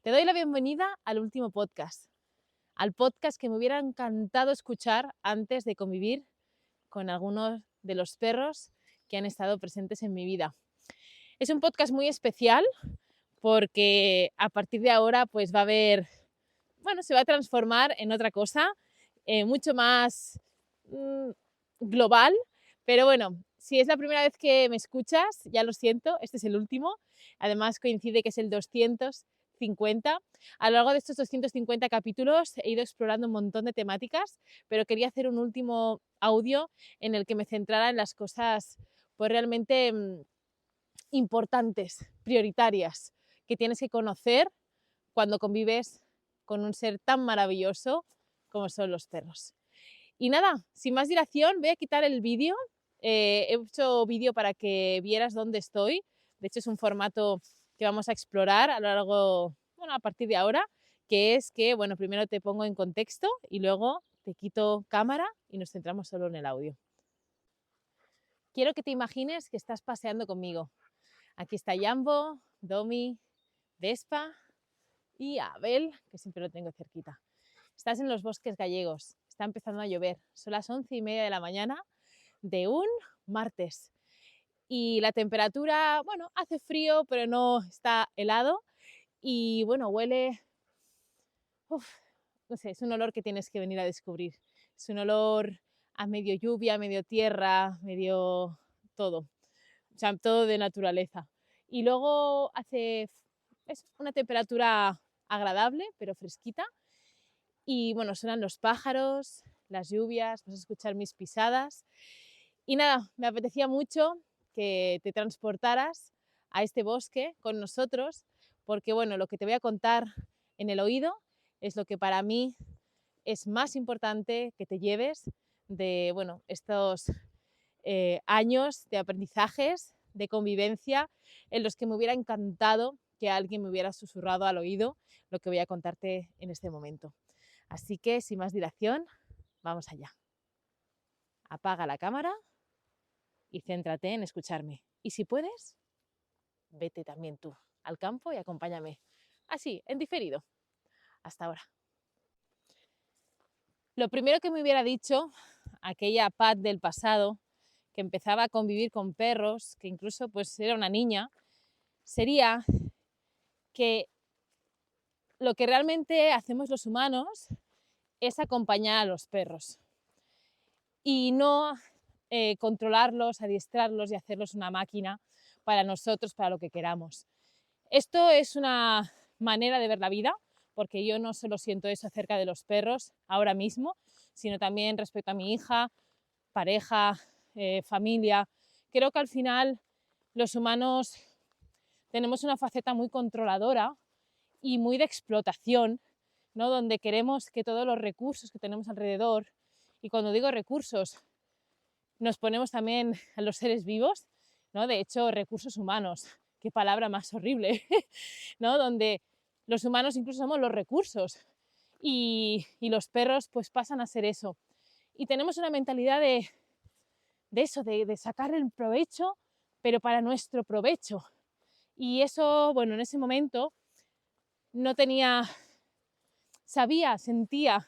Te doy la bienvenida al último podcast, al podcast que me hubiera encantado escuchar antes de convivir con algunos de los perros que han estado presentes en mi vida. Es un podcast muy especial porque a partir de ahora pues va a haber, se va a transformar en otra cosa, mucho más global, pero bueno, si es la primera vez que me escuchas, ya lo siento, este es el último, además coincide que es el 250. A lo largo de estos 250 capítulos he ido explorando un montón de temáticas, pero quería hacer un último audio en el que me centrara en las cosas pues realmente importantes, prioritarias, que tienes que conocer cuando convives con un ser tan maravilloso como son los perros. Y nada, sin más dilación, voy a quitar el vídeo. He hecho vídeo para que vieras dónde estoy. De hecho, es un formato que vamos a explorar a lo largo, a partir de ahora, que es que, primero te pongo en contexto y luego te quito cámara y nos centramos solo en el audio. Quiero que te imagines que estás paseando conmigo. Aquí está Jambo, Domi, Vespa y Abel, que siempre lo tengo cerquita. Estás en los bosques gallegos, está empezando a llover, son las 11:30 de la mañana de un martes y la temperatura, hace frío pero no está helado y huele, no sé, es un olor que tienes que venir a descubrir, es un olor a medio lluvia, medio tierra, medio todo, o sea, todo de naturaleza. Y luego es una temperatura agradable pero fresquita. Y suenan los pájaros, las lluvias, vas a escuchar mis pisadas. Y nada, me apetecía mucho que te transportaras a este bosque con nosotros, porque lo que te voy a contar en el oído es lo que para mí es más importante que te lleves de estos años de aprendizajes, de convivencia, en los que me hubiera encantado que alguien me hubiera susurrado al oído lo que voy a contarte en este momento. Así que, sin más dilación, vamos allá. Apaga la cámara y céntrate en escucharme. Y si puedes, vete también tú al campo y acompáñame. Así, en diferido. Hasta ahora. Lo primero que me hubiera dicho aquella Pat del pasado, que empezaba a convivir con perros, que incluso pues era una niña, sería que lo que realmente hacemos los humanos es acompañar a los perros y no controlarlos, adiestrarlos y hacerlos una máquina para nosotros, para lo que queramos. Esto es una manera de ver la vida, porque yo no solo siento eso acerca de los perros ahora mismo, sino también respecto a mi hija, pareja, familia. Creo que al final los humanos tenemos una faceta muy controladora y muy de explotación, ¿no? Donde queremos que todos los recursos que tenemos alrededor, y cuando digo recursos, nos ponemos también a los seres vivos, ¿no? De hecho, recursos humanos, qué palabra más horrible, ¿no? Donde los humanos incluso somos los recursos y los perros pues pasan a ser eso. Y tenemos una mentalidad de eso, de sacar el provecho, pero para nuestro provecho. Y eso, en ese momento no sentía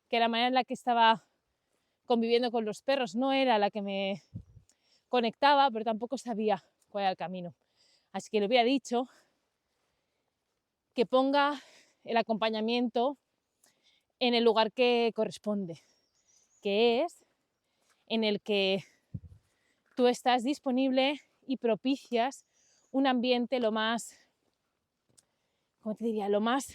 que la manera en la que estaba conviviendo con los perros no era la que me conectaba, pero tampoco sabía cuál era el camino. Así que le hubiera dicho que ponga el acompañamiento en el lugar que corresponde, que es en el que tú estás disponible y propicias un ambiente lo más, lo más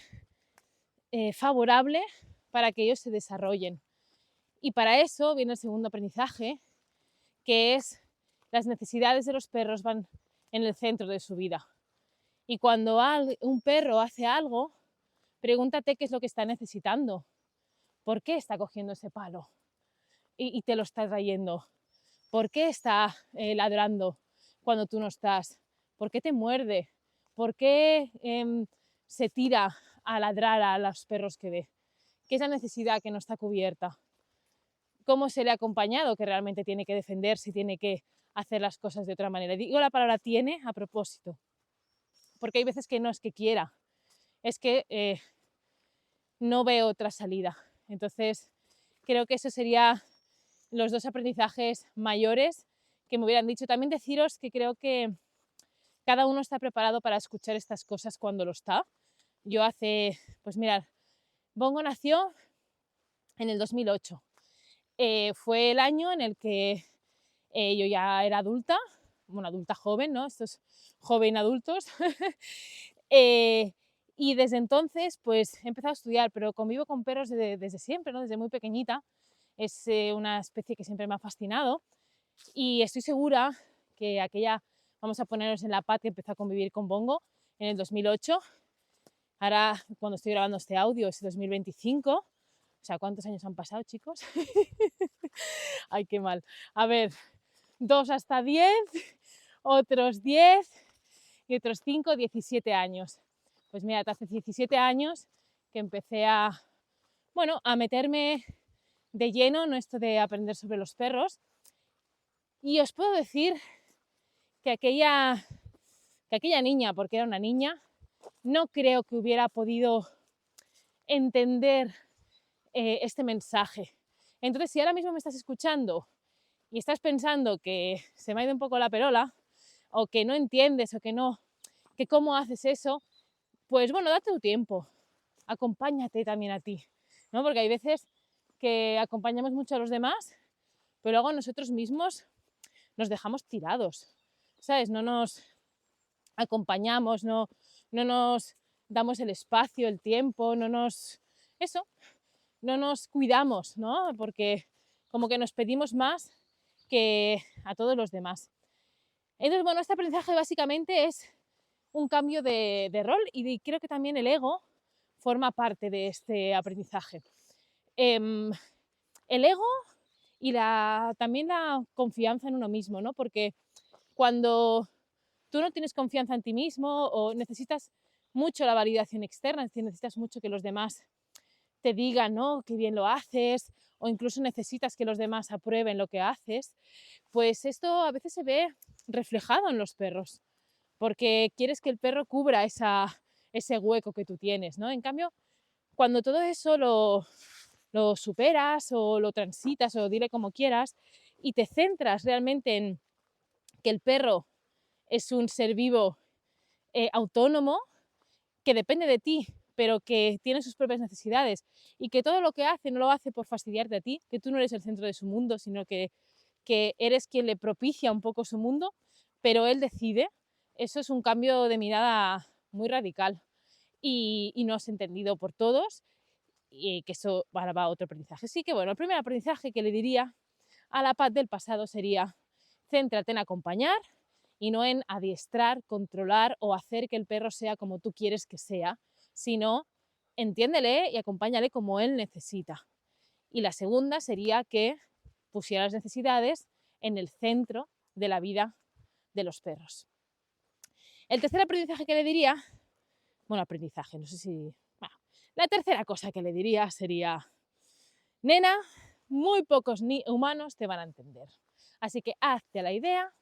favorable para que ellos se desarrollen. Y para eso viene el segundo aprendizaje, que es las necesidades de los perros van en el centro de su vida. Y cuando un perro hace algo, pregúntate qué es lo que está necesitando. ¿Por qué está cogiendo ese palo y te lo está trayendo? ¿Por qué está ladrando cuando tú no estás? ¿Por qué te muerde? ¿Por qué se tira a ladrar a los perros que ve? ¿Qué es la necesidad que no está cubierta? ¿Cómo se le ha acompañado que realmente tiene que defenderse y tiene que hacer las cosas de otra manera? Digo la palabra tiene a propósito, porque hay veces que no es que quiera, es que no veo otra salida. Entonces, creo que esos serían los dos aprendizajes mayores que me hubieran dicho. También deciros que creo que cada uno está preparado para escuchar estas cosas cuando lo está. Yo pues mirad, Bongo nació en el 2008. Fue el año en el que yo ya era adulta, bueno, adulta joven, ¿no? Estos joven adultos. Y desde entonces, pues he empezado a estudiar, pero convivo con perros desde siempre, ¿no? Desde muy pequeñita. Es una especie que siempre me ha fascinado y estoy segura que vamos a ponernos en la Pat, que empezó a convivir con Bongo en el 2008. Ahora, cuando estoy grabando este audio, es 2025. O sea, ¿cuántos años han pasado, chicos? Ay, qué mal. A ver, 2 hasta 10, otros 10 y otros 5, 17 años. Pues mira, hace 17 años que empecé a meterme de lleno en esto de aprender sobre los perros. Y os puedo decir que aquella niña, porque era una niña, no creo que hubiera podido entender este mensaje. Entonces, si ahora mismo me estás escuchando y estás pensando que se me ha ido un poco la perola, o que no entiendes, o que cómo haces eso, pues bueno, date tu tiempo, acompáñate también a ti, ¿no? Porque hay veces que acompañamos mucho a los demás, pero luego nosotros mismos nos dejamos tirados, ¿sabes? No nos acompañamos, no nos damos el espacio, el tiempo, no nos cuidamos, ¿no? Porque como que nos pedimos más que a todos los demás. Entonces, bueno, este aprendizaje básicamente es un cambio de rol, y creo que también el ego forma parte de este aprendizaje. El ego y también la confianza en uno mismo, ¿no? Porque cuando tú no tienes confianza en ti mismo o necesitas mucho la validación externa, es decir, necesitas mucho que los demás te digan, ¿no?, que bien lo haces, o incluso necesitas que los demás aprueben lo que haces, pues esto a veces se ve reflejado en los perros, porque quieres que el perro cubra ese hueco que tú tienes, ¿no? En cambio, cuando todo eso lo superas o lo transitas, o dile como quieras, y te centras realmente en que el perro es un ser vivo autónomo, que depende de ti, pero que tiene sus propias necesidades, y que todo lo que hace no lo hace por fastidiarte a ti, que tú no eres el centro de su mundo, sino que eres quien le propicia un poco su mundo, pero él decide. Eso es un cambio de mirada muy radical, y no es entendido por todos, y que eso ahora va a otro aprendizaje. Así que bueno, el primer aprendizaje que le diría a la Pat del pasado sería: céntrate en acompañar y no en adiestrar, controlar o hacer que el perro sea como tú quieres que sea, sino entiéndele y acompáñale como él necesita. Y la segunda sería que pusiera las necesidades en el centro de la vida de los perros. El tercer aprendizaje que le diría, no sé si... la tercera cosa que le diría sería: nena, muy pocos humanos te van a entender. Así que hazte a la idea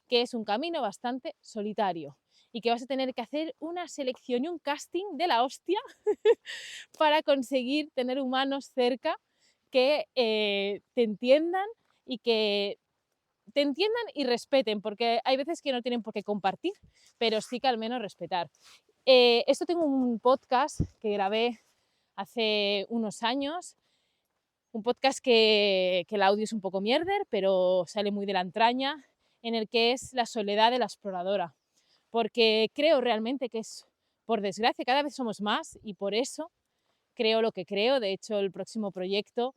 que es un camino bastante solitario y que vas a tener que hacer una selección y un casting de la hostia para conseguir tener humanos cerca que te entiendan y respeten, porque hay veces que no tienen por qué compartir, pero sí que al menos respetar. Esto tengo un podcast que grabé hace unos años, un podcast que el audio es un poco mierder, pero sale muy de la entraña, en el que es la soledad de la exploradora, porque creo realmente que es, por desgracia, cada vez somos más, y por eso creo lo que creo. De hecho, el próximo proyecto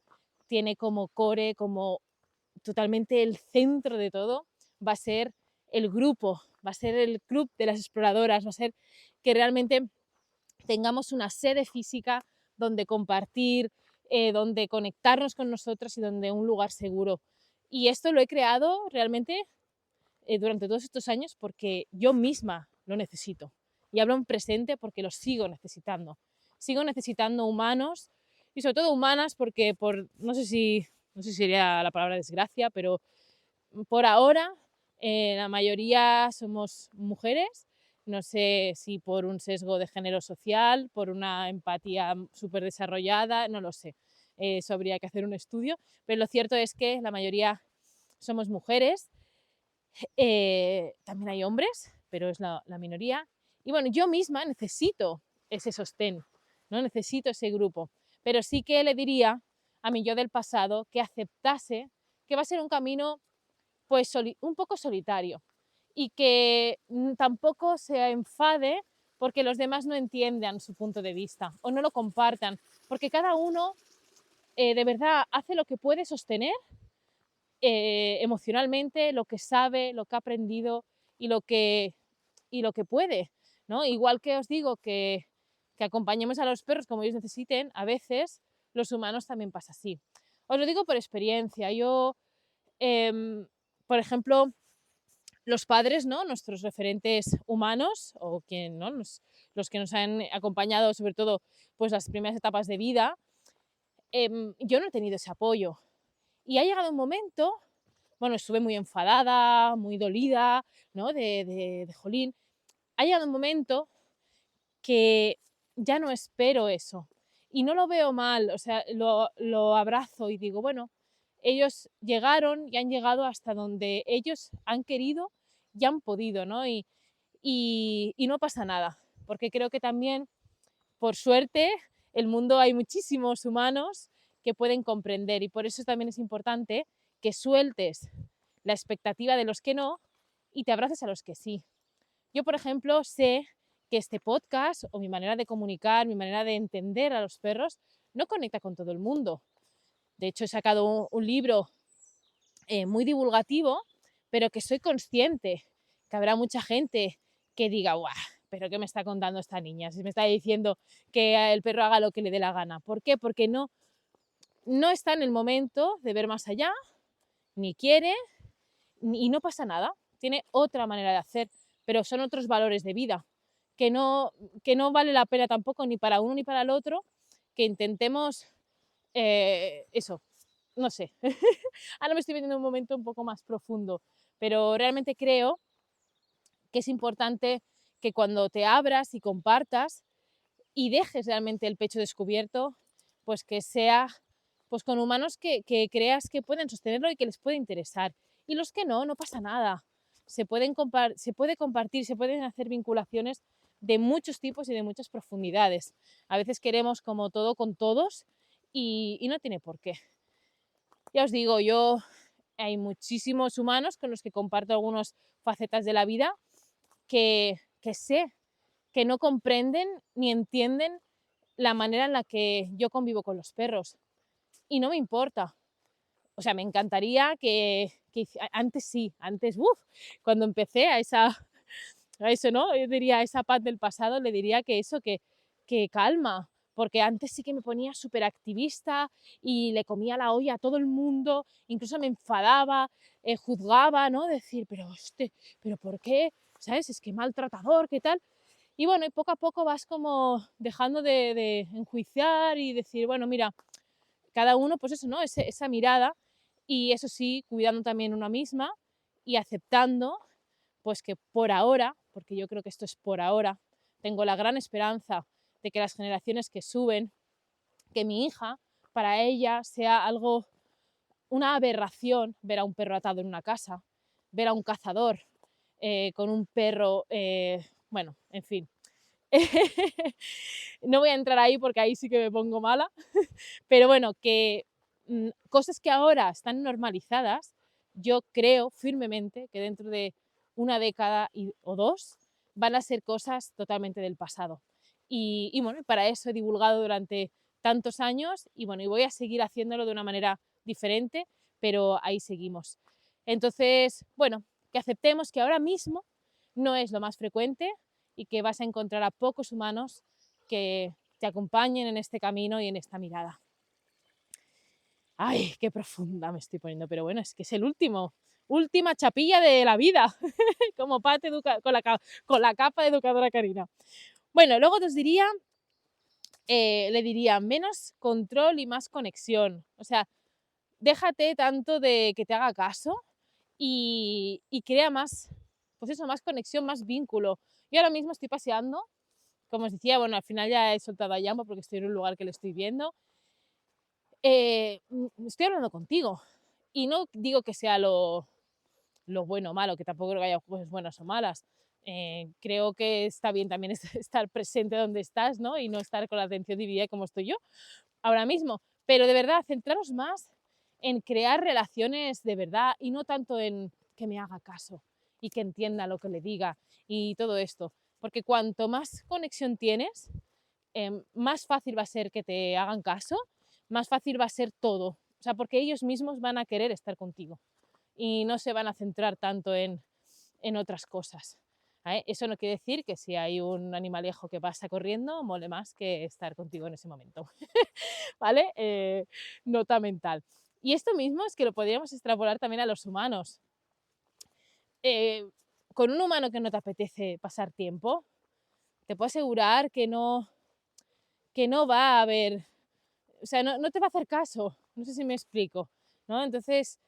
tiene como core, como totalmente el centro de todo, va a ser el grupo, va a ser el club de las exploradoras, va a ser que realmente tengamos una sede física donde compartir, donde conectarnos con nosotros y donde un lugar seguro. Y esto lo he creado realmente durante todos estos años porque yo misma lo necesito. Y hablo en presente porque lo sigo necesitando. Sigo necesitando humanos, y sobre todo humanas, porque no sé si sería la palabra desgracia, pero por ahora la mayoría somos mujeres, No sé si por un sesgo de género social, por una empatía súper desarrollada, no lo sé. Eso habría que hacer un estudio, pero lo cierto es que la mayoría somos mujeres, también hay hombres, pero es la minoría. Y bueno, yo misma necesito ese sostén, ¿no? Necesito ese grupo, pero sí que le diría a mi yo del pasado que aceptase que va a ser un camino pues un poco solitario y que tampoco se enfade porque los demás no entiendan su punto de vista o no lo compartan, porque cada uno de verdad hace lo que puede sostener emocionalmente, lo que sabe, lo que ha aprendido y lo que puede, ¿no? Igual que os digo que acompañemos a los perros como ellos necesiten, a veces los humanos también pasa así. Os lo digo por experiencia. Yo, por ejemplo, los padres, ¿no? Nuestros referentes humanos o quien, ¿no? los que nos han acompañado, sobre todo, pues las primeras etapas de vida, yo no he tenido ese apoyo. Y ha llegado un momento, bueno, estuve muy enfadada, muy dolida, ¿no? De jolín. Ha llegado un momento que ya no espero eso. Y no lo veo mal, o sea, lo abrazo y digo, bueno, ellos llegaron y han llegado hasta donde ellos han querido y han podido, ¿no? Y no pasa nada, porque creo que también, por suerte, el mundo hay muchísimos humanos que pueden comprender y por eso también es importante que sueltes la expectativa de los que no y te abraces a los que sí. Yo, por ejemplo, sé que este podcast o mi manera de comunicar, mi manera de entender a los perros, no conecta con todo el mundo. De hecho, he sacado un libro muy divulgativo, pero que soy consciente que habrá mucha gente que diga, ¡guau! ¿Pero qué me está contando esta niña? Si me está diciendo que el perro haga lo que le dé la gana. ¿Por qué? Porque no está en el momento de ver más allá, ni quiere, y no pasa nada. Tiene otra manera de hacer, pero son otros valores de vida que no vale la pena tampoco ni para uno ni para el otro que intentemos eso, no sé. Ahora me estoy metiendo en un momento un poco más profundo, pero realmente creo que es importante que cuando te abras y compartas y dejes realmente el pecho descubierto, pues que sea pues con humanos que creas que pueden sostenerlo y que les puede interesar. Y los que no, no pasa nada. Se puede compartir, se pueden hacer vinculaciones de muchos tipos y de muchas profundidades. A veces queremos como todo con todos y no tiene por qué. Ya os digo, hay muchísimos humanos con los que comparto algunas facetas de la vida que sé que no comprenden ni entienden la manera en la que yo convivo con los perros. Y no me importa. O sea, me encantaría que antes sí, antes, cuando empecé a eso, ¿no? Yo diría a esa paz del pasado, le diría que eso, que calma, porque antes sí que me ponía súper activista y le comía la olla a todo el mundo, incluso me enfadaba, juzgaba, ¿no? Decir, pero ¿por qué? ¿Sabes? Es que maltratador, ¿qué tal? Y bueno, y poco a poco vas como dejando de enjuiciar y decir, bueno, mira, cada uno, pues eso, ¿no? Esa mirada y eso sí, cuidando también una misma y aceptando, pues que por ahora, porque yo creo que esto es por ahora, tengo la gran esperanza de que las generaciones que suben, que mi hija, para ella sea algo, una aberración ver a un perro atado en una casa, ver a un cazador con un perro, bueno, en fin. No voy a entrar ahí porque ahí sí que me pongo mala, pero bueno, que cosas que ahora están normalizadas, yo creo firmemente que dentro de una década o dos van a ser cosas totalmente del pasado. Y bueno, para eso he divulgado durante tantos años y bueno, y voy a seguir haciéndolo de una manera diferente, pero ahí seguimos. Entonces, bueno, que aceptemos que ahora mismo no es lo más frecuente y que vas a encontrar a pocos humanos que te acompañen en este camino y en esta mirada. Ay, qué profunda me estoy poniendo, pero bueno, es que es el última chapilla de la vida, como Pat con la capa de educadora Karina. Bueno, luego os diría, le diría menos control y más conexión. O sea, déjate tanto de que te haga caso y crea más pues eso, más conexión, más vínculo. Yo ahora mismo estoy paseando, como os decía, bueno, al final ya he soltado a Jambo porque estoy en un lugar que le estoy viendo. Estoy hablando contigo y no digo que sea lo bueno o malo, que tampoco creo que haya cosas buenas o malas. Creo que está bien también estar presente donde estás, ¿no? Y no estar con la atención dividida como estoy yo ahora mismo. Pero de verdad, centraros más en crear relaciones de verdad y no tanto en que me haga caso y que entienda lo que le diga y todo esto. Porque cuanto más conexión tienes, más fácil va a ser que te hagan caso, más fácil va a ser todo. O sea, porque ellos mismos van a querer estar contigo y no se van a centrar tanto en otras cosas. ¿Vale? Eso no quiere decir que si hay un animalejo que pasa corriendo, mole más que estar contigo en ese momento. ¿Vale? Nota mental. Y esto mismo es que lo podríamos extrapolar también a los humanos. Con un humano que no te apetece pasar tiempo, te puedo asegurar que no va a haber, o sea, no te va a hacer caso. No sé si me explico, ¿no? Entonces,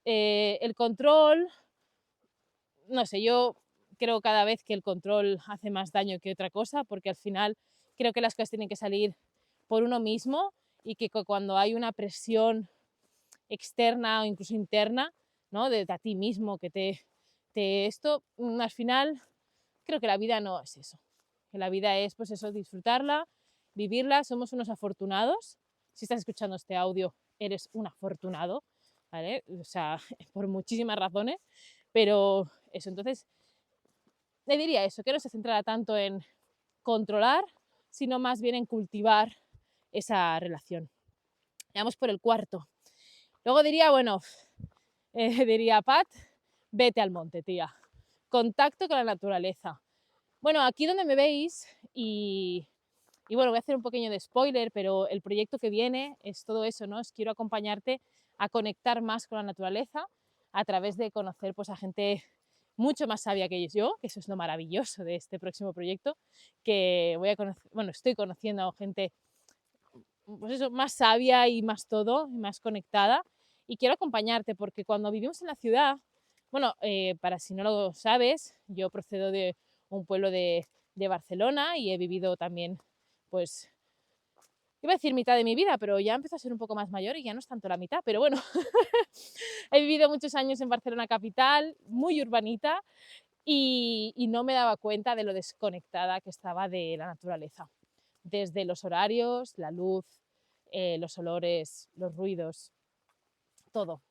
el control, no sé, yo creo cada vez que el control hace más daño que otra cosa, porque al final creo que las cosas tienen que salir por uno mismo y que cuando hay una presión externa o incluso interna, ¿no? De a ti mismo que esto, al final creo que la vida no es eso. Que la vida es, pues eso, disfrutarla, vivirla. Somos unos afortunados. Si estás escuchando este audio, eres un afortunado, ¿vale? O sea, por muchísimas razones, pero eso, entonces, le diría eso, que no se centrara tanto en controlar, sino más bien en cultivar esa relación. Vamos por el cuarto. Luego diría, bueno, diría Pat, vete al monte, tía. Contacto con la naturaleza. Bueno, aquí donde me veis, y bueno, voy a hacer un pequeño de spoiler, pero el proyecto que viene es todo eso, ¿no? Quiero acompañarte a conectar más con la naturaleza a través de conocer pues, a gente mucho más sabia que yo, que eso es lo maravilloso de este próximo proyecto, que voy a conocer, bueno, estoy conociendo a gente pues eso, más sabia y más todo, más conectada, y quiero acompañarte porque cuando vivimos en la ciudad, bueno, para si no lo sabes, yo procedo de un pueblo de Barcelona y he vivido también, pues, iba a decir mitad de mi vida, pero ya empiezo a ser un poco más mayor y ya no es tanto la mitad, pero bueno, he vivido muchos años en Barcelona capital, muy urbanita, y no me daba cuenta de lo desconectada que estaba de la naturaleza. Desde los horarios, la luz, los olores, los ruidos, todo.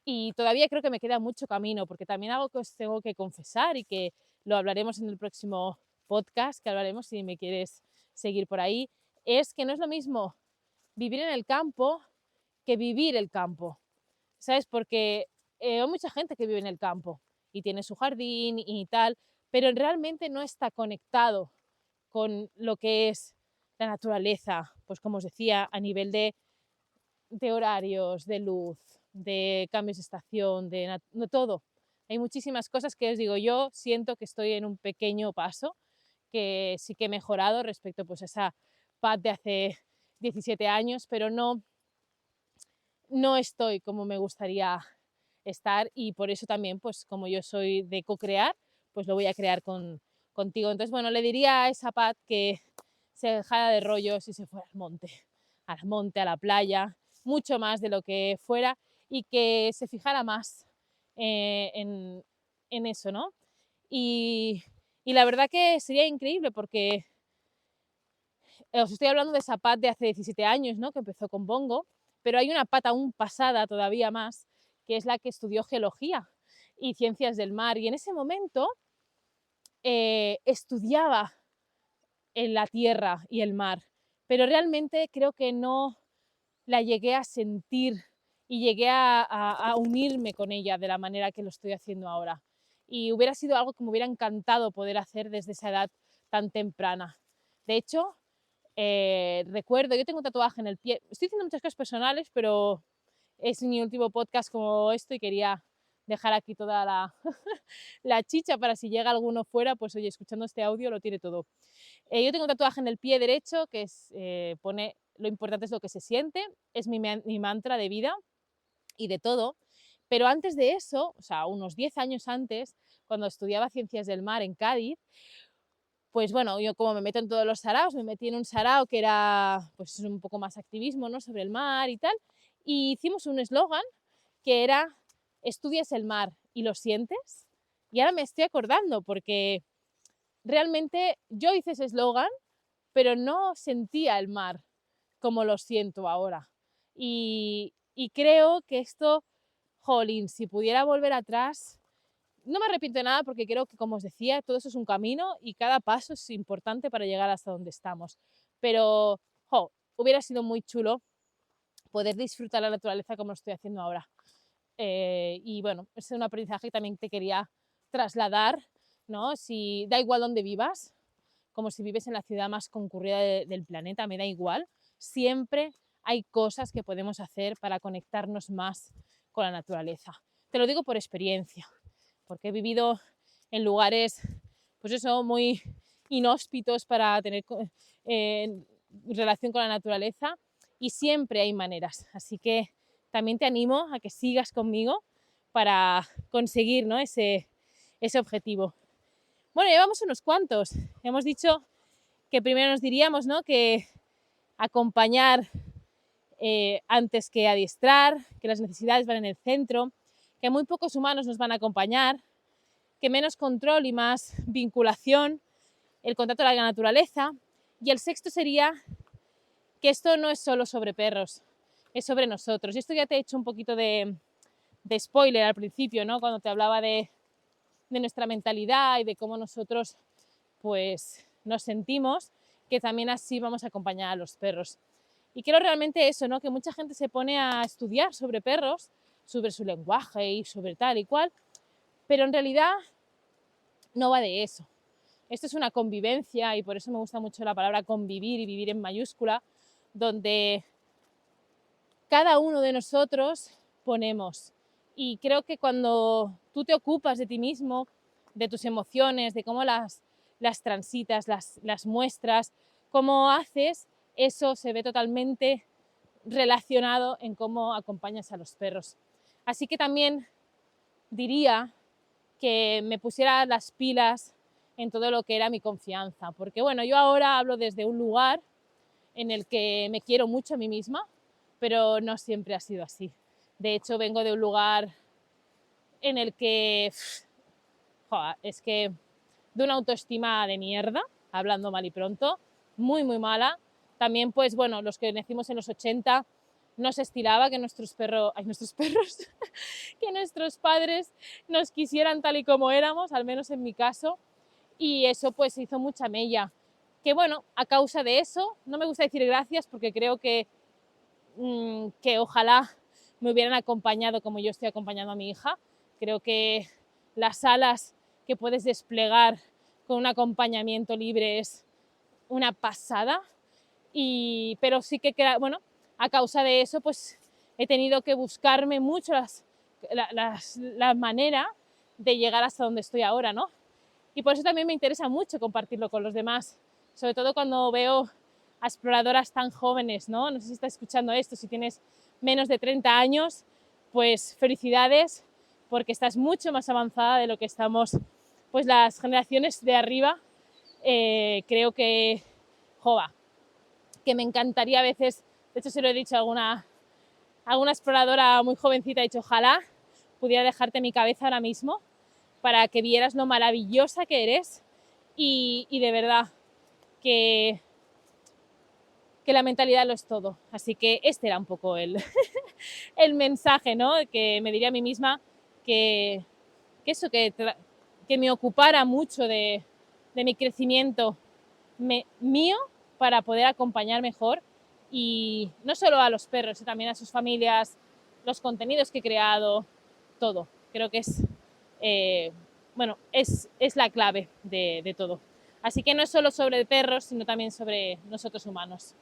Y todavía creo que me queda mucho camino, porque también algo que os tengo que confesar y que lo hablaremos en el próximo podcast, que hablaremos si me quieres seguir por ahí, es que no es lo mismo vivir en el campo que vivir el campo, ¿sabes? Porque hay mucha gente que vive en el campo y tiene su jardín y tal, pero realmente no está conectado con lo que es la naturaleza, pues como os decía, a nivel de horarios, de luz, de cambios de estación, de todo. Hay muchísimas cosas que os digo, yo siento que estoy en un pequeño paso, que sí que he mejorado respecto pues, a esa paz de hace 17 años, pero no estoy como me gustaría estar, y por eso también, pues como yo soy de co-crear, pues lo voy a crear contigo. Entonces, bueno, le diría a esa Pat que se dejara de rollos y se fuera al monte, a la playa, mucho más de lo que fuera, y que se fijara más en eso, ¿no? Y la verdad que sería increíble porque os estoy hablando de esa Pat de hace 17 años, ¿no? Que empezó con bongo, pero hay una Pat aún pasada todavía más, que es la que estudió geología y ciencias del mar, y en ese momento estudiaba en la tierra y el mar, pero realmente creo que no la llegué a sentir y llegué a unirme con ella de la manera que lo estoy haciendo ahora. Y hubiera sido algo que me hubiera encantado poder hacer desde esa edad tan temprana. De hecho, recuerdo, yo tengo un tatuaje en el pie, estoy haciendo muchas cosas personales, pero es mi último podcast como esto y quería dejar aquí toda la, la chicha para si llega alguno fuera, pues oye, escuchando este audio lo tiene todo. Yo tengo un tatuaje en el pie derecho que pone lo importante es lo que se siente, es mi mantra de vida y de todo. Pero antes de eso, o sea, unos 10 años antes, cuando estudiaba Ciencias del Mar en Cádiz, pues bueno, yo como me meto en todos los saraos, me metí en un sarao que era pues un poco más activismo, ¿no?, sobre el mar y tal, y hicimos un eslogan que era estudias el mar y lo sientes, y ahora me estoy acordando porque realmente yo hice ese eslogan, pero no sentía el mar como lo siento ahora. Y creo que esto, jolín, si pudiera volver atrás, no me arrepiento de nada porque creo que, como os decía, todo eso es un camino y cada paso es importante para llegar hasta donde estamos. Pero, hubiera sido muy chulo poder disfrutar la naturaleza como lo estoy haciendo ahora. Y bueno, ese es un aprendizaje que también te quería trasladar, ¿no? Si da igual dónde vivas, como si vives en la ciudad más concurrida del planeta, me da igual, siempre hay cosas que podemos hacer para conectarnos más con la naturaleza. Te lo digo por experiencia, porque he vivido en lugares, pues eso, muy inhóspitos para tener relación con la naturaleza, y siempre hay maneras. Así que también te animo a que sigas conmigo para conseguir, ¿no?, ese objetivo. Bueno, llevamos unos cuantos. Hemos dicho que primero nos diríamos, ¿no?, que acompañar antes que adiestrar, que las necesidades van en el centro, que muy pocos humanos nos van a acompañar, que menos control y más vinculación, el contacto con la naturaleza. Y el sexto sería que esto no es solo sobre perros, es sobre nosotros. Y esto ya te he hecho un poquito de spoiler al principio, ¿no?, cuando te hablaba de nuestra mentalidad y de cómo nosotros pues nos sentimos, que también así vamos a acompañar a los perros. Y creo realmente eso, ¿no?, que mucha gente se pone a estudiar sobre perros, sobre su lenguaje y sobre tal y cual, pero en realidad no va de eso. Esto es una convivencia, y por eso me gusta mucho la palabra convivir y vivir en mayúscula, donde cada uno de nosotros ponemos. Y creo que cuando tú te ocupas de ti mismo, de tus emociones, de cómo las transitas, las muestras, cómo haces, eso se ve totalmente relacionado en cómo acompañas a los perros. Así que también diría que me pusiera las pilas en todo lo que era mi confianza, porque bueno, yo ahora hablo desde un lugar en el que me quiero mucho a mí misma, pero no siempre ha sido así. De hecho, vengo de un lugar en el que, es que de una autoestima de mierda, hablando mal y pronto, muy, muy mala. También, pues bueno, los que nacimos en los 80, no se estilaba que nuestros perros, que nuestros padres nos quisieran tal y como éramos, al menos en mi caso, y eso pues hizo mucha mella. Que bueno, a causa de eso, no me gusta decir gracias porque creo que ojalá me hubieran acompañado como yo estoy acompañando a mi hija. Creo que las alas que puedes desplegar con un acompañamiento libre es una pasada, pero sí que, bueno, a causa de eso pues he tenido que buscarme mucho la manera de llegar hasta donde estoy ahora, ¿no? Y por eso también me interesa mucho compartirlo con los demás, sobre todo cuando veo a exploradoras tan jóvenes, ¿no? No sé si estás escuchando esto, si tienes menos de 30 años, pues felicidades, porque estás mucho más avanzada de lo que estamos pues las generaciones de arriba. Creo que, que me encantaría a veces, de hecho se lo he dicho a alguna exploradora muy jovencita, he dicho, ojalá pudiera dejarte mi cabeza ahora mismo para que vieras lo maravillosa que eres, y de verdad que la mentalidad lo es todo. Así que este era un poco el mensaje, ¿no?, que me diría a mí misma que me ocupara mucho de mi crecimiento mío para poder acompañar mejor, y no solo a los perros, también a sus familias, los contenidos que he creado, todo. Creo que es la clave de todo. Así que no es solo sobre perros, sino también sobre nosotros humanos.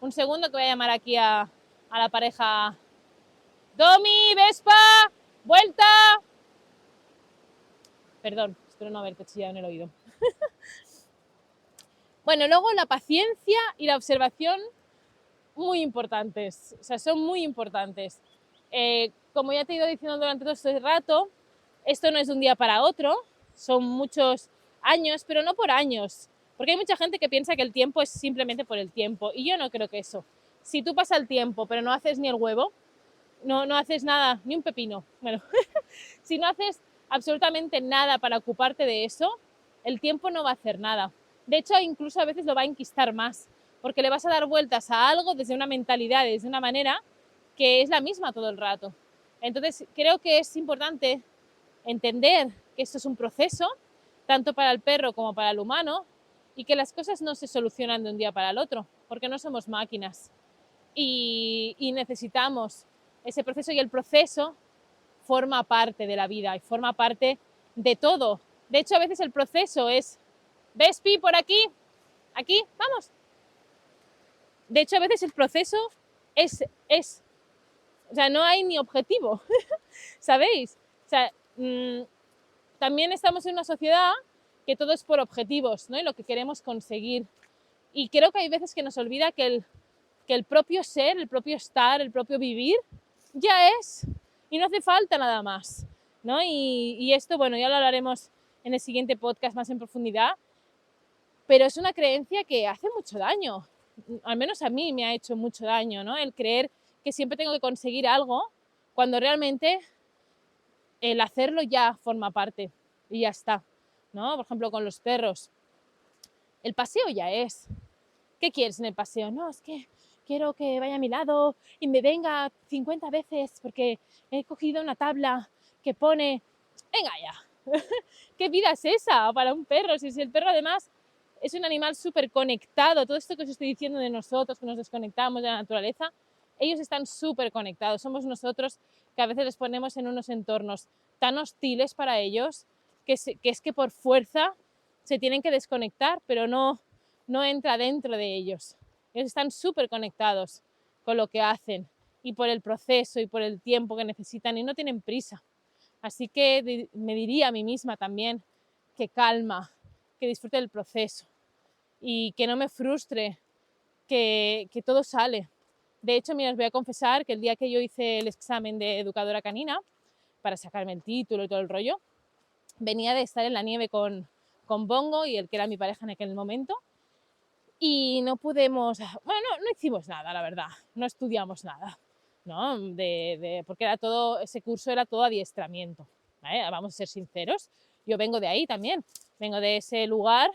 Un segundo que voy a llamar aquí a la pareja. Domi, Vespa, vuelta. Perdón, espero no haberte chillado en el oído. Bueno, luego la paciencia y la observación, muy importantes, o sea, son muy importantes. Como ya te he ido diciendo durante todo este rato, esto no es de un día para otro, son muchos años, pero no por años, porque hay mucha gente que piensa que el tiempo es simplemente por el tiempo, y yo no creo que eso. Si tú pasas el tiempo, pero no haces ni el huevo, no haces nada, ni un pepino, bueno, si no haces absolutamente nada para ocuparte de eso, el tiempo no va a hacer nada. De hecho, incluso a veces lo va a enquistar más, porque le vas a dar vueltas a algo desde una mentalidad, desde una manera que es la misma todo el rato. Entonces, creo que es importante entender que esto es un proceso, tanto para el perro como para el humano, y que las cosas no se solucionan de un día para el otro, porque no somos máquinas. Y necesitamos ese proceso, y el proceso forma parte de la vida y forma parte de todo. De hecho, a veces el proceso es, ¿ves, Pi, por aquí? Aquí, vamos. De hecho, a veces el proceso es o sea, no hay ni objetivo, ¿sabéis? O sea, también estamos en una sociedad que todo es por objetivos, ¿no? Y lo que queremos conseguir. Y creo que hay veces que nos olvida que el propio ser, el propio estar, el propio vivir, ya es, y no hace falta nada más, ¿no? Y esto, bueno, ya lo hablaremos en el siguiente podcast más en profundidad, pero es una creencia que hace mucho daño, al menos a mí me ha hecho mucho daño, ¿no? El creer que siempre tengo que conseguir algo, cuando realmente el hacerlo ya forma parte y ya está, ¿no? Por ejemplo, con los perros, el paseo ya es. ¿Qué quieres en el paseo? No, es que quiero que vaya a mi lado y me venga 50 veces porque he cogido una tabla que pone, venga ya. ¿Qué vida es esa para un perro? Si el perro además es un animal súper conectado, todo esto que os estoy diciendo de nosotros, que nos desconectamos de la naturaleza, ellos están súper conectados. Somos nosotros que a veces les ponemos en unos entornos tan hostiles para ellos que es que por fuerza se tienen que desconectar, pero no entra dentro de ellos. Ellos están súper conectados con lo que hacen y por el proceso y por el tiempo que necesitan, y no tienen prisa. Así que me diría a mí misma también que calma, que disfrute del proceso y que no me frustre, que todo sale. De hecho, mira, os voy a confesar que el día que yo hice el examen de educadora canina para sacarme el título y todo el rollo, venía de estar en la nieve con Bongo y el que era mi pareja en aquel momento, y no pudimos, bueno, no hicimos nada, la verdad, no estudiamos nada, ¿no? Porque era todo, ese curso era todo adiestramiento, ¿vale? Vamos a ser sinceros, yo vengo de ahí también, vengo de ese lugar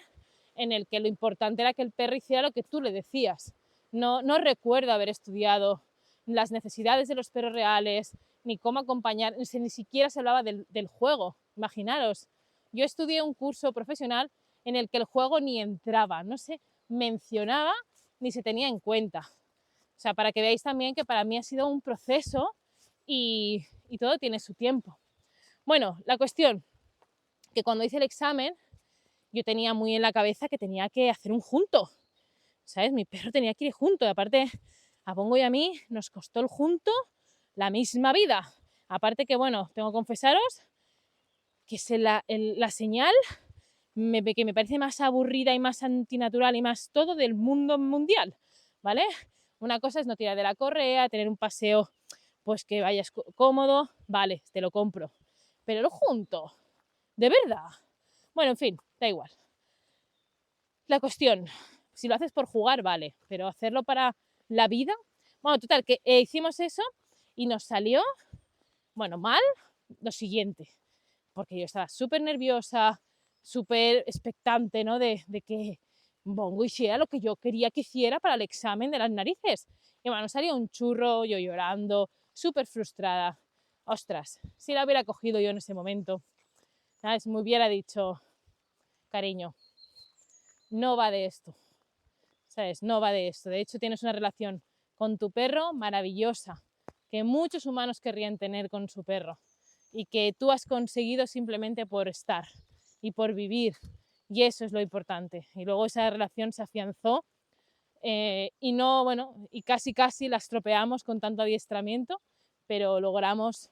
en el que lo importante era que el perro hiciera lo que tú le decías. No recuerdo haber estudiado las necesidades de los perros reales, ni cómo acompañar, ni siquiera se hablaba del juego, imaginaros. Yo estudié un curso profesional en el que el juego ni entraba, no se mencionaba ni se tenía en cuenta. O sea, para que veáis también que para mí ha sido un proceso y todo tiene su tiempo. Bueno, la cuestión, que cuando hice el examen, yo tenía muy en la cabeza que tenía que hacer un junto, ¿sabes? Mi perro tenía que ir junto, y aparte a Bongo y a mí nos costó el junto la misma vida. Aparte que, bueno, tengo que confesaros que es la señal que me parece más aburrida y más antinatural y más todo del mundo mundial, ¿vale? Una cosa es no tirar de la correa, tener un paseo pues que vayas cómodo, vale, te lo compro. Pero lo junto, ¿de verdad? Bueno, en fin, da igual. La cuestión, si lo haces por jugar, vale, pero hacerlo para la vida, bueno, total, que hicimos eso y nos salió, bueno, mal lo siguiente, porque yo estaba súper nerviosa, súper expectante, ¿no? De que Bongo hiciera lo que yo quería que hiciera para el examen de las narices. Y bueno, salió un churro, yo llorando, súper frustrada. Ostras, si la hubiera cogido yo en ese momento, ¿sabes? Me hubiera dicho, cariño, no va de esto, ¿sabes? No va de esto. De hecho, tienes una relación con tu perro maravillosa, que muchos humanos querrían tener con su perro, y que tú has conseguido simplemente por estar y por vivir, y eso es lo importante. Y luego esa relación se afianzó, y no, bueno, y casi la estropeamos con tanto adiestramiento, pero logramos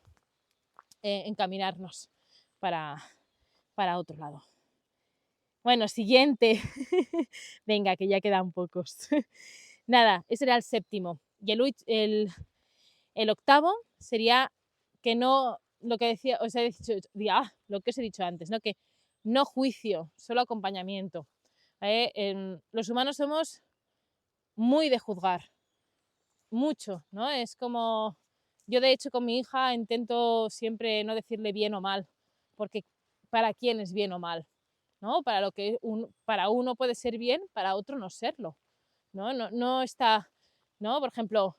encaminarnos para otro lado. Bueno, siguiente. Venga, que ya quedan pocos. Nada, ese era el séptimo. Y el octavo sería que no, lo que decía, os he dicho, lo que os he dicho antes, ¿no? Que no juicio, solo acompañamiento. Los humanos somos muy de juzgar, mucho, ¿no? Es como, yo de hecho con mi hija intento siempre no decirle bien o mal, porque ¿para quién es bien o mal? ¿No? Para lo que para uno puede ser bien, para otro no serlo, ¿no? No está, ¿no? Por ejemplo,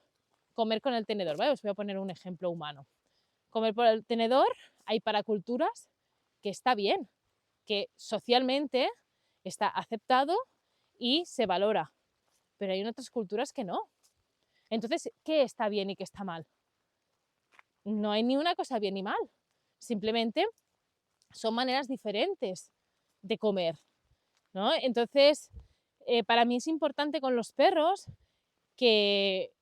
comer con el tenedor, ¿vale? Os voy a poner un ejemplo humano. Comer por el tenedor hay para culturas que está bien, que socialmente está aceptado y se valora, pero hay en otras culturas que no. Entonces, ¿qué está bien y qué está mal? No hay ni una cosa bien ni mal, simplemente son maneras diferentes de comer, ¿no? Entonces, para mí es importante con los perros que,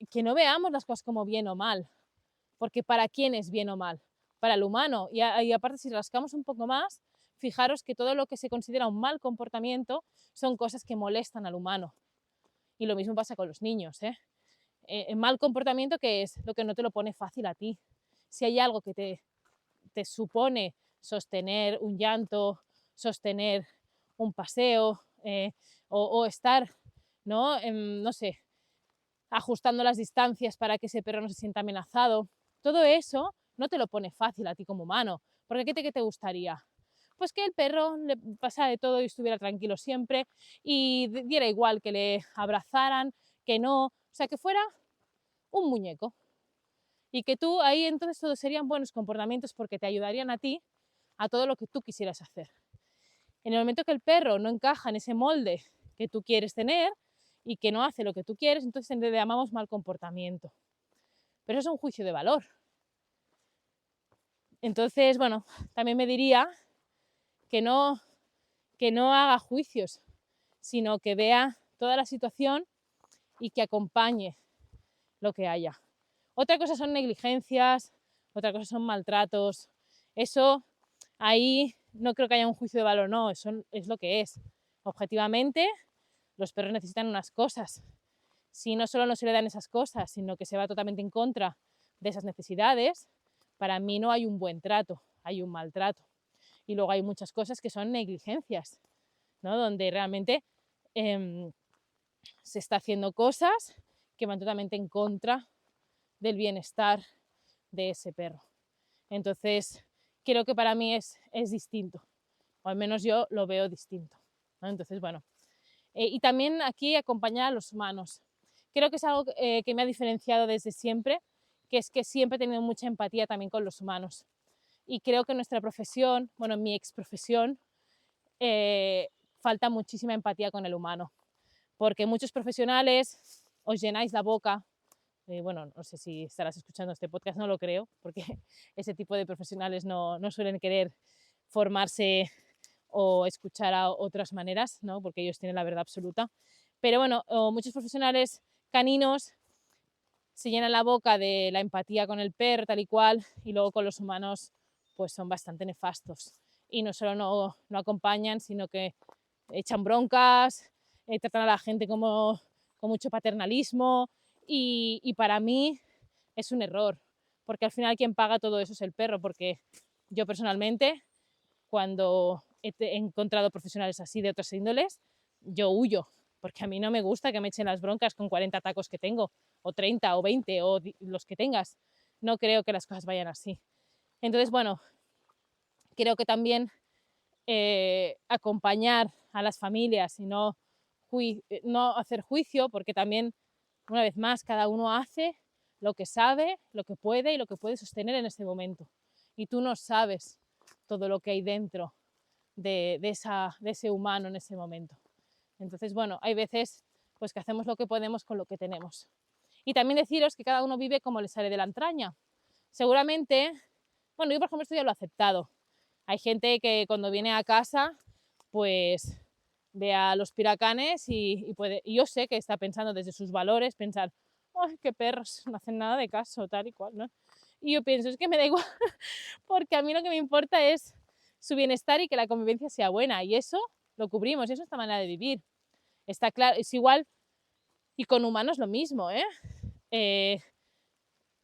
que no veamos las cosas como bien o mal, porque ¿para quién es bien o mal? Para el humano. Y aparte, si rascamos un poco más, fijaros que todo lo que se considera un mal comportamiento son cosas que molestan al humano. Y lo mismo pasa con los niños, ¿eh? Mal comportamiento, que es lo que no te lo pone fácil a ti. Si hay algo que te supone sostener un llanto, sostener un paseo, o estar, ¿no? No sé, ajustando las distancias para que ese perro no se sienta amenazado. Todo eso no te lo pone fácil a ti como humano, porque ¿qué te gustaría? Pues que el perro le pasara de todo y estuviera tranquilo siempre y diera igual que le abrazaran, que no, o sea, que fuera un muñeco. Y que tú ahí entonces todos serían buenos comportamientos porque te ayudarían a ti a todo lo que tú quisieras hacer. En el momento que el perro no encaja en ese molde que tú quieres tener y que no hace lo que tú quieres, entonces le llamamos mal comportamiento. Pero eso es un juicio de valor. Entonces, bueno, también me diría que no haga juicios, sino que vea toda la situación y que acompañe lo que haya. Otra cosa son negligencias, otra cosa son maltratos. Eso, ahí no creo que haya un juicio de valor, no, eso es lo que es. Objetivamente, los perros necesitan unas cosas. Si no solo no se le dan esas cosas, sino que se va totalmente en contra de esas necesidades, para mí no hay un buen trato, hay un maltrato. Y luego hay muchas cosas que son negligencias, ¿no? Donde realmente se está haciendo cosas que van totalmente en contra del bienestar de ese perro. Entonces, creo que para mí es distinto, o al menos yo lo veo distinto, ¿no? Entonces, bueno, y también aquí acompañar a los humanos. Creo que es algo que me ha diferenciado desde siempre, que es que siempre he tenido mucha empatía también con los humanos. Y creo que en nuestra profesión, bueno, en mi ex profesión, falta muchísima empatía con el humano, porque muchos profesionales os llenáis la boca. Bueno, no sé si estarás escuchando este podcast, no lo creo, porque ese tipo de profesionales no suelen querer formarse o escuchar a otras maneras, ¿no? Porque ellos tienen la verdad absoluta. Pero bueno, muchos profesionales caninos se llenan la boca de la empatía con el perro, tal y cual, y luego con los humanos pues son bastante nefastos. Y no solo no acompañan, sino que echan broncas, tratan a la gente como con mucho paternalismo, y para mí es un error, porque al final quien paga todo eso es el perro, porque yo personalmente, cuando he encontrado profesionales así de otras índoles, yo huyo, porque a mí no me gusta que me echen las broncas con 40 tacos que tengo, o 30 o 20 o los que tengas. No creo que las cosas vayan así. Entonces, bueno, creo que también acompañar a las familias y no hacer juicio, porque también, una vez más, cada uno hace lo que sabe, lo que puede y lo que puede sostener en ese momento. Y tú no sabes todo lo que hay dentro de ese humano en ese momento. Entonces, bueno, hay veces pues que hacemos lo que podemos con lo que tenemos. Y también deciros que cada uno vive como le sale de la entraña. Seguramente, bueno, yo por ejemplo esto ya lo he aceptado. Hay gente que cuando viene a casa, pues ve a los piracanes y yo sé que está pensando desde sus valores, pensar, ¡ay, qué perros! No hacen nada de caso, tal y cual, ¿no? Y yo pienso, es que me da igual, porque a mí lo que me importa es su bienestar y que la convivencia sea buena, y eso lo cubrimos, eso es esta manera de vivir. Está claro, es igual, y con humanos lo mismo,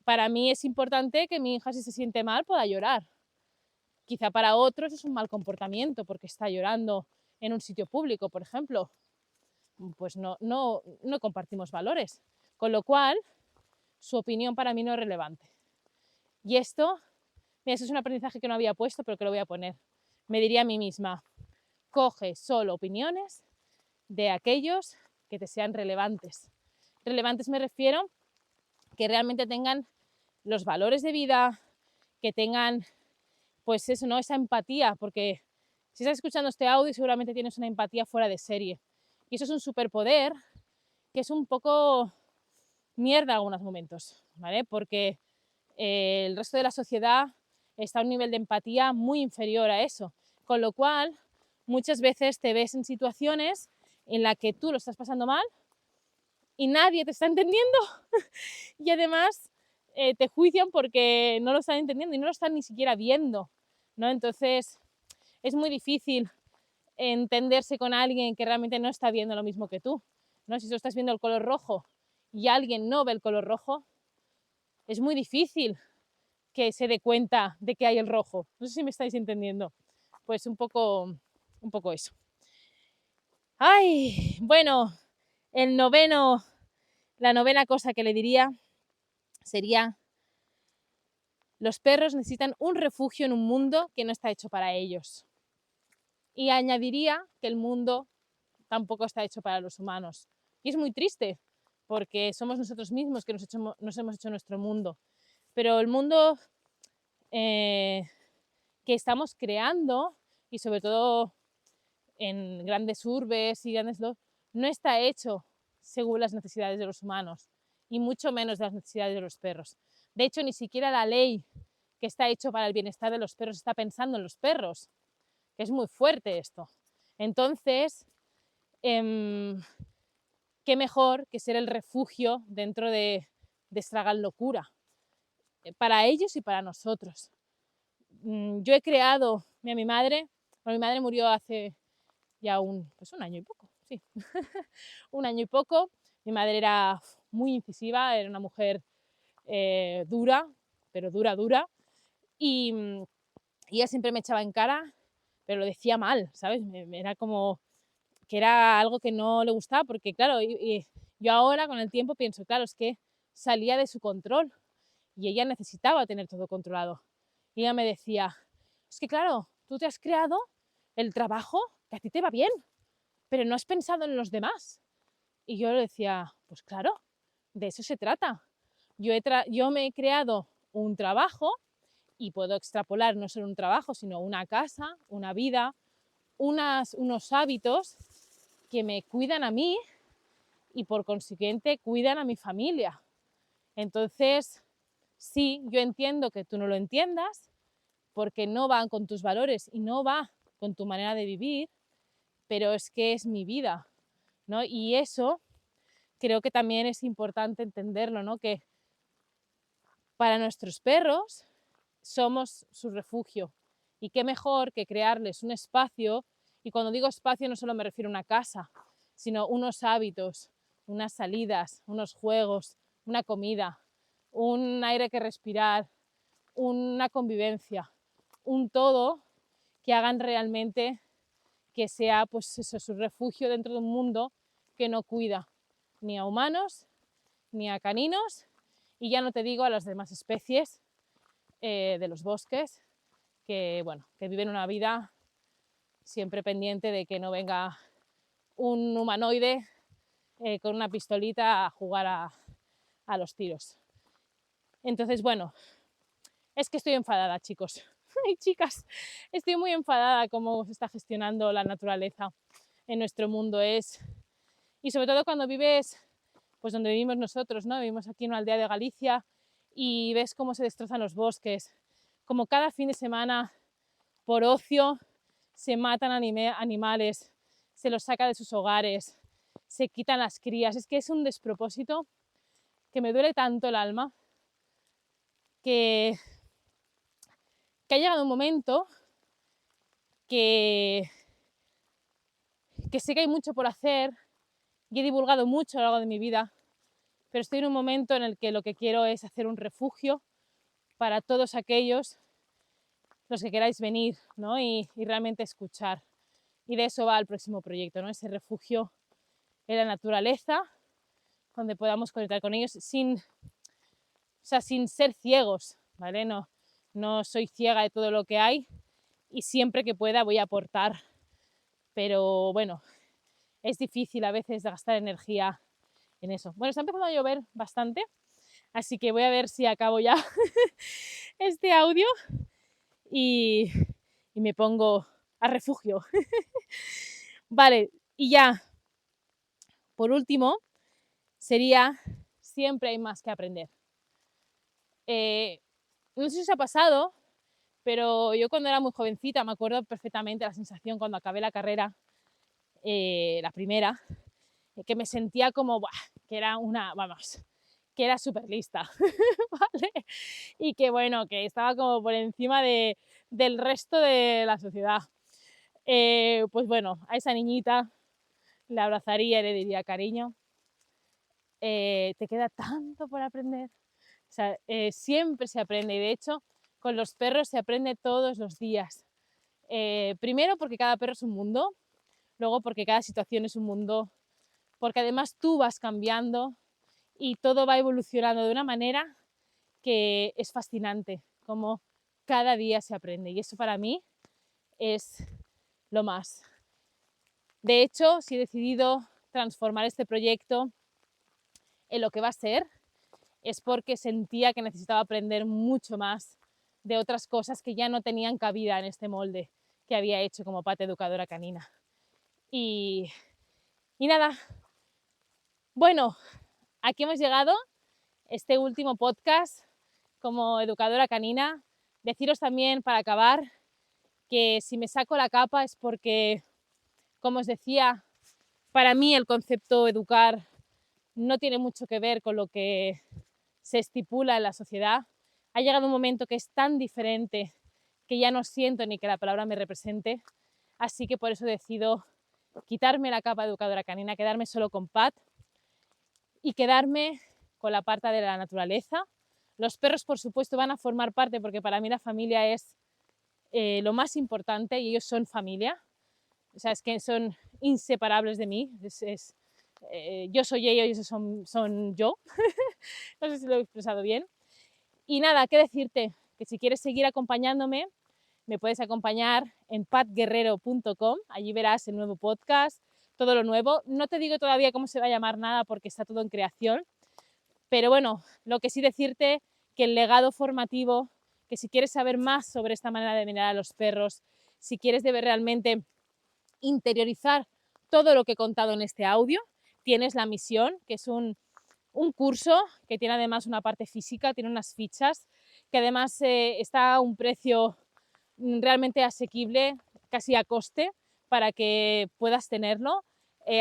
para mí es importante que mi hija, si se siente mal, pueda llorar, quizá para otros es un mal comportamiento porque está llorando en un sitio público, por ejemplo. Pues no compartimos valores, con lo cual su opinión para mí no es relevante. Y esto, mira, eso es un aprendizaje que no había puesto, pero que lo voy a poner. Me diría a mí misma, coge solo opiniones de aquellos que te sean relevantes. Relevantes me refiero que realmente tengan los valores de vida, que tengan, pues eso, ¿no? Esa empatía, porque si estás escuchando este audio seguramente tienes una empatía fuera de serie. Y eso es un superpoder que es un poco mierda en algunos momentos, ¿vale? Porque el resto de la sociedad está a un nivel de empatía muy inferior a eso, con lo cual muchas veces te ves en situaciones en las que tú lo estás pasando mal y nadie te está entendiendo y además te juician porque no lo están entendiendo y no lo están ni siquiera viendo, ¿no? Entonces es muy difícil entenderse con alguien que realmente no está viendo lo mismo que tú, ¿no? Si tú estás viendo el color rojo y alguien no ve el color rojo, es muy difícil que se dé cuenta de que hay el rojo. No sé si me estáis entendiendo. Pues un poco eso. Ay, bueno, la novena cosa que le diría sería: los perros necesitan un refugio en un mundo que no está hecho para ellos. Y añadiría que el mundo tampoco está hecho para los humanos. Y es muy triste, porque somos nosotros mismos que nos hemos hecho nuestro mundo. Pero el mundo que estamos creando, y sobre todo en grandes urbes y no está hecho según las necesidades de los humanos, y mucho menos de las necesidades de los perros. De hecho, ni siquiera la ley que está hecho para el bienestar de los perros está pensando en los perros, que es muy fuerte esto. Entonces, qué mejor que ser el refugio dentro de esta gran locura, para ellos y para nosotros. Yo he creado a mi madre, bueno, mi madre murió hace ya un año y poco, sí, un año y poco. Mi madre era muy incisiva, era una mujer dura, pero dura, y ella siempre me echaba en cara, pero lo decía mal, ¿sabes? Era como que era algo que no le gustaba, porque claro, y yo ahora con el tiempo pienso, claro, es que salía de su control y ella necesitaba tener todo controlado. Y ella me decía, es que claro, tú te has creado el trabajo que a ti te va bien, pero no has pensado en los demás. Y yo le decía, pues claro, de eso se trata. Yo me he creado un trabajo y puedo extrapolar no solo un trabajo, sino una casa, una vida, unos hábitos que me cuidan a mí y por consiguiente cuidan a mi familia. Entonces, sí, yo entiendo que tú no lo entiendas porque no van con tus valores y no va con tu manera de vivir, pero es que es mi vida, ¿no? Y eso creo que también es importante entenderlo, ¿no? Que para nuestros perros somos su refugio. Y qué mejor que crearles un espacio, y cuando digo espacio no solo me refiero a una casa, sino unos hábitos, unas salidas, unos juegos, una comida, un aire que respirar, una convivencia, un todo que hagan realmente que sea pues eso, su refugio dentro de un mundo que no cuida ni a humanos ni a caninos, y ya no te digo a las demás especies de los bosques que, bueno, que viven una vida siempre pendiente de que no venga un humanoide con una pistolita a jugar a los tiros. Entonces, bueno, es que estoy enfadada, chicos y chicas, estoy muy enfadada cómo se está gestionando la naturaleza en nuestro mundo. Y sobre todo cuando vives pues donde vivimos nosotros, ¿no? Vivimos aquí en una aldea de Galicia y ves cómo se destrozan los bosques, como cada fin de semana por ocio se matan animales, se los saca de sus hogares, se quitan las crías. Es que es un despropósito que me duele tanto el alma que ha llegado un momento que sé que hay mucho por hacer y he divulgado mucho a lo largo de mi vida, pero estoy en un momento en el que lo que quiero es hacer un refugio para todos aquellos los que queráis venir, ¿no? y realmente escuchar. Y de eso va el próximo proyecto, ¿no? Ese refugio en la naturaleza, donde podamos conectar con ellos sin ser ciegos, ¿vale? No soy ciega de todo lo que hay y siempre que pueda voy a aportar, pero bueno, es difícil a veces gastar energía en eso. Bueno, está empezando a llover bastante, así que voy a ver si acabo ya este audio y me pongo a refugio. Vale, y ya, por último, sería siempre hay más que aprender. No sé si os ha pasado, pero yo cuando era muy jovencita me acuerdo perfectamente la sensación cuando acabé la carrera, la primera, que me sentía como que era que era súper lista, ¿vale? Y que bueno, que estaba como por encima del resto de la sociedad. Pues bueno, a esa niñita la abrazaría y le diría, cariño, te queda tanto por aprender. O sea, siempre se aprende y de hecho con los perros se aprende todos los días. Primero porque cada perro es un mundo, luego porque cada situación es un mundo, porque además tú vas cambiando y todo va evolucionando de una manera que es fascinante, como cada día se aprende y eso para mí es lo más. De hecho, si he decidido transformar este proyecto en lo que va a ser, es porque sentía que necesitaba aprender mucho más de otras cosas que ya no tenían cabida en este molde que había hecho como Pat educadora canina. Y nada, bueno, aquí hemos llegado, este último podcast como educadora canina. Deciros también, para acabar, que si me saco la capa es porque, como os decía, para mí el concepto educar no tiene mucho que ver con lo que se estipula en la sociedad. Ha llegado un momento que es tan diferente que ya no siento ni que la palabra me represente, así que por eso decido quitarme la capa de educadora canina, quedarme solo con Pat y quedarme con la parte de la naturaleza. Los perros, por supuesto, van a formar parte porque para mí la familia es lo más importante y ellos son familia. O sea, es que son inseparables de mí. Yo soy ellos y ellos son yo. No sé si lo he expresado bien. Y nada, qué decirte, que si quieres seguir acompañándome, me puedes acompañar en patguerrero.com. Allí verás el nuevo podcast, todo lo nuevo. No te digo todavía cómo se va a llamar nada porque está todo en creación. Pero bueno, lo que sí decirte que el legado formativo, que si quieres saber más sobre esta manera de mirar a los perros, si quieres realmente interiorizar todo lo que he contado en este audio, tienes la misión, que es un curso que tiene además una parte física, tiene unas fichas, que además está a un precio realmente asequible, casi a coste, para que puedas tenerlo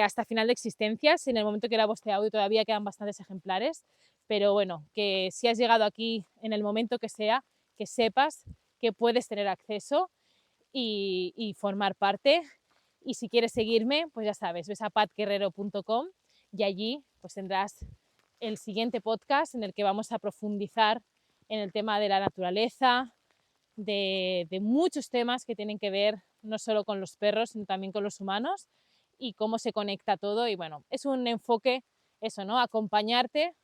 hasta final de existencias. En el momento que grabo este audio todavía quedan bastantes ejemplares, pero bueno, que si has llegado aquí en el momento que sea, que sepas que puedes tener acceso y formar parte. Y si quieres seguirme, pues ya sabes, ves a patguerrero.com y allí pues tendrás el siguiente podcast en el que vamos a profundizar en el tema de la naturaleza, de muchos temas que tienen que ver no solo con los perros, sino también con los humanos y cómo se conecta todo. Y bueno, es un enfoque, eso, ¿no? Acompañarte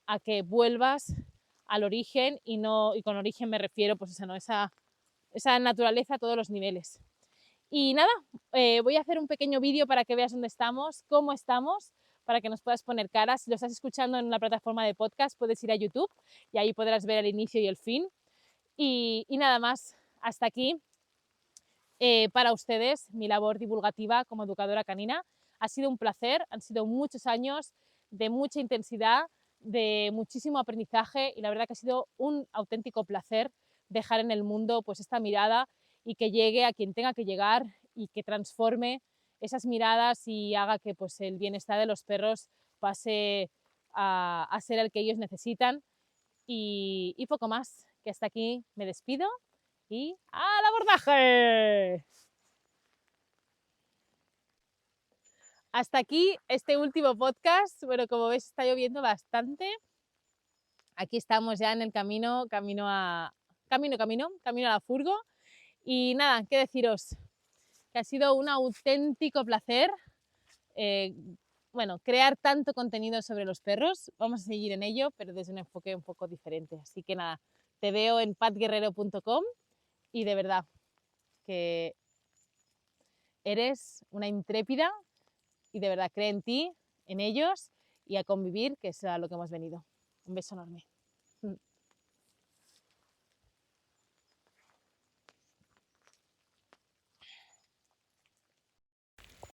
a que vuelvas al origen y con origen me refiero pues esa naturaleza a todos los niveles. Y nada, voy a hacer un pequeño vídeo para que veas dónde estamos, cómo estamos, para que nos puedas poner caras. Si lo estás escuchando en una plataforma de podcast, puedes ir a YouTube y ahí podrás ver el inicio y el fin. Y nada más, hasta aquí para ustedes mi labor divulgativa como educadora canina. Ha sido un placer, han sido muchos años de mucha intensidad, de muchísimo aprendizaje y la verdad que ha sido un auténtico placer dejar en el mundo pues esta mirada y que llegue a quien tenga que llegar y que transforme esas miradas y haga que pues el bienestar de los perros pase a ser el que ellos necesitan y poco más, que hasta aquí me despido y ¡al abordaje! Hasta aquí este último podcast. Bueno, como ves está lloviendo bastante. Aquí estamos ya en el camino camino a la furgo. Y nada, qué deciros, que ha sido un auténtico placer crear tanto contenido sobre los perros. Vamos a seguir en ello, pero desde un enfoque un poco diferente. Así que nada, te veo en patguerrero.com y de verdad que eres una intrépida y de verdad cree en ti, en ellos y a convivir, que es a lo que hemos venido. Un beso enorme.